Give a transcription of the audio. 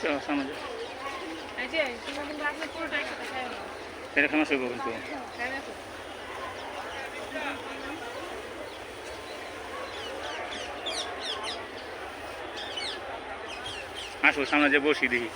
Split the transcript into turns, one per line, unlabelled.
চলো সামনে যাও।
এই যে তোমরা কিন্তু রাখলে পুরোটা একসাথে খাইও না।
এটা ফেমাস হইব কিন্তু।
তাই না তো?
আসো সামনে যে বসি দেখি।